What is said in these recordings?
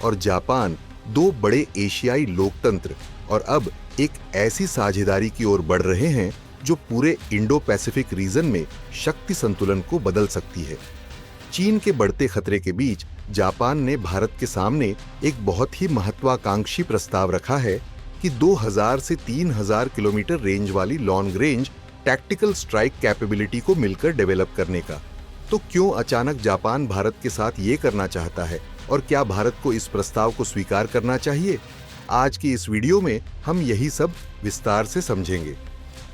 और जापान दो बड़े एशियाई लोकतंत्र और अब एक ऐसी साझेदारी की ओर बढ़ रहे हैं जो पूरे इंडो पैसिफिक रीजन में शक्ति संतुलन को बदल सकती है। चीन के बढ़ते खतरे के बीच जापान ने भारत के सामने एक बहुत ही महत्वाकांक्षी प्रस्ताव रखा है कि 2000 से 3000 किलोमीटर रेंज वाली long range tactical strike capability को मिलकर डेवलप करने का। तो क्यों अचानक जापान भारत के साथ ये करना चाहता है और क्या भारत को इस प्रस्ताव को स्वीकार करना चाहिए? आज की इस वीडियो में हम यही सब विस्तार से समझेंगे।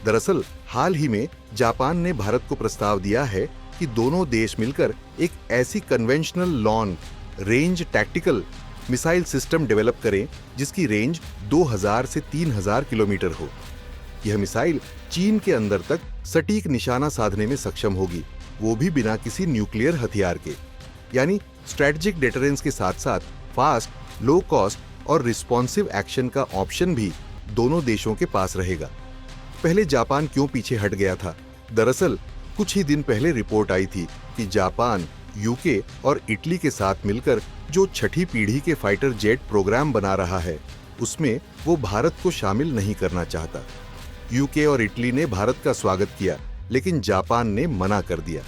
दरअसल हाल ही में जापान ने भारत को प्रस्ताव दिया है कि दोनों देश मिलकर एक ऐसी conventional long range tactical missile system develop करें जिसकी रेंज 2000 से 3000 किलोमीटर हो। यह मिसाइल चीन के अंदर तक सटीक निशाना साधने में सक्षम होगी, वो भी बिना किसी न्यूक्लियर हथियार के। यानी स्ट्रेटेजिक डेटरेंस के साथ साथ फास्ट, लो कॉस्ट और रिस्पॉन्सिव एक्शन का ऑप्शन भी दोनों देशों के पास रहेगा। पहले जापान क्यों पीछे हट गया था? दरअसल कुछ ही दिन पहले रिपोर्ट आई थी कि जापान यूके और इटली के साथ मिलकर जो छठी पीढ़ी के फाइटर जेट प्रोग्राम बना रहा है उसमें वो भारत को शामिल नहीं करना चाहता। यूके और इटली ने भारत का स्वागत किया लेकिन जापान ने मना कर दिया।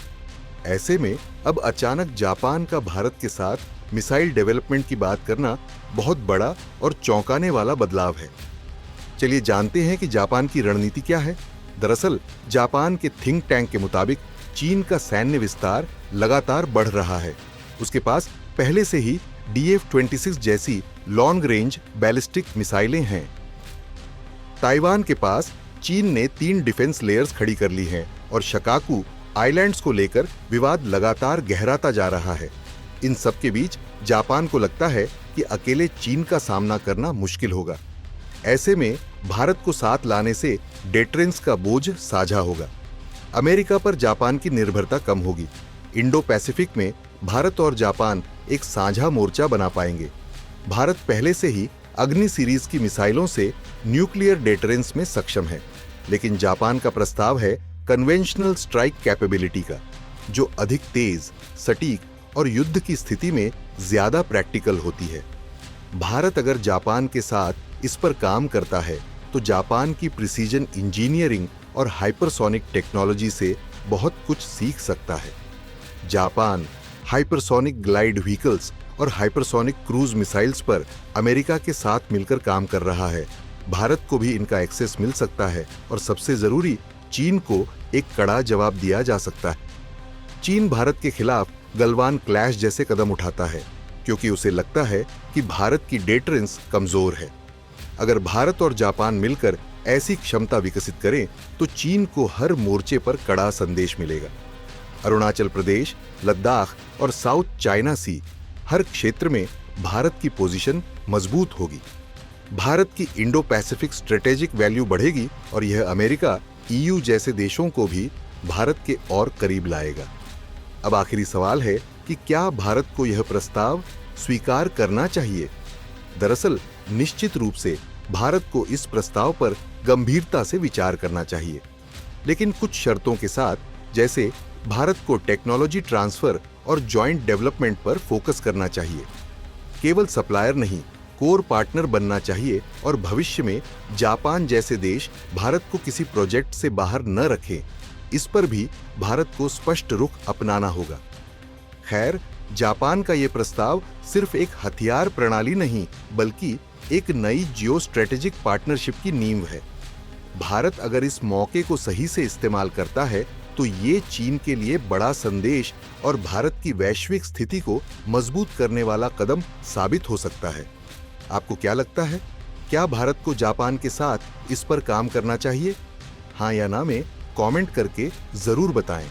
ऐसे में अब अचानक जापान का भारत के साथ मिसाइल डेवलपमेंट की बात करना बहुत बड़ा और चौंकाने वाला बदलाव है। चलिए जानते हैं कि जापान की रणनीति क्या है। दरअसल जापान के थिंक टैंक के मुताबिक चीन का सैन्य विस्तार लगातार बढ़ रहा है। उसके पास पहले से ही DF-26 जैसी लॉन्ग रेंज बैलिस्टिक मिसाइलें हैं। ताइवान के पास चीन ने 3 डिफेंस लेयर्स खड़ी कर ली हैं और शकाकू आइलैंड्स को लेकर विवाद लगातार गहराता जा रहा है। इन सब के बीच जापान को लगता है कि अकेले चीन का सामना करना मुश्किल होगा। ऐसे में भारत को साथ लाने से डेटरेंस का बोझ साझा होगा। अमेरिका पर जापान की निर्भरता कम होगी। इंडो पैसिफिक में भारत और जापान एक साझा मोर्चा बना पाएंगे। भारत पहले से ही अग्नि सीरीज की मिसाइलों से न्यूक्लियर डेटरेंस में सक्षम है, लेकिन जापान का प्रस्ताव है कन्वेंशनल स्ट्राइक कैपेबिलिटी का, जो अधिक तेज, सटीक और युद्ध की स्थिति में ज्यादा प्रैक्टिकल होती है। भारत अगर जापान के साथ इस पर काम करता है तो जापान की प्रिसीजन इंजीनियरिंग और हाइपरसोनिक टेक्नोलॉजी से बहुत कुछ सीख सकता है। जापान हाइपरसोनिक ग्लाइड व्हीकल्स और हाइपरसोनिक क्रूज मिसाइल्स पर अमेरिका के साथ मिलकर काम कर रहा है। भारत को भी इनका एक्सेस मिल सकता है और सबसे जरूरी, चीन को एक कड़ा जवाब दिया जा सकता है। चीन भारत के खिलाफ गलवान क्लैश जैसे कदम उठाता है क्योंकि उसे लगता है कि भारत की डेटरेंस कमजोर है। अगर भारत और जापान मिलकर ऐसी क्षमता विकसित करें तो चीन को हर मोर्चे पर कड़ा संदेश मिलेगा। अरुणाचल प्रदेश, लद्दाख और साउथ चाइना सी हर क्षेत्र में भारत की पोजीशन मजबूत होगी। भारत की इंडो पैसिफिक स्ट्रेटेजिक वैल्यू बढ़ेगी और यह अमेरिका, EU जैसे देशों को भी भारत के और करीब लाएगा। अब आखिरी सवाल है कि क्या भारत को यह प्रस्ताव स्वीकार करना चाहिए? दरअसल निश्चित रूप से भारत को इस प्रस्ताव पर गंभीरता से विचार करना चाहिए, लेकिन कुछ शर्तों के साथ, जैसे भारत को टेक्नोलॉजी ट्रांसफर और जॉइंट डेवलपमेंट पर फोकस करना चाहिए। केवल सप्लायर नहीं, कोर पार्टनर बनना चाहिए और भविष्य में जापान जैसे देश भारत को किसी प्रोजेक्ट से बाहर न रखें, इस पर भी भारत को स्पष्ट रुख अपनाना होगा। खैर, जापान का यह प्रस्ताव सिर्फ एक हथियार प्रणाली नहीं बल्कि एक नई जियो स्ट्रेटेजिक पार्टनरशिप की नींव है। भारत अगर इस मौके को सही से इस्तेमाल करता है तो ये चीन के लिए बड़ा संदेश और भारत की वैश्विक स्थिति को मजबूत करने वाला कदम साबित हो सकता है। आपको क्या लगता है? क्या भारत को जापान के साथ इस पर काम करना चाहिए? हाँ या ना में कमेंट करके जरूर बताएं।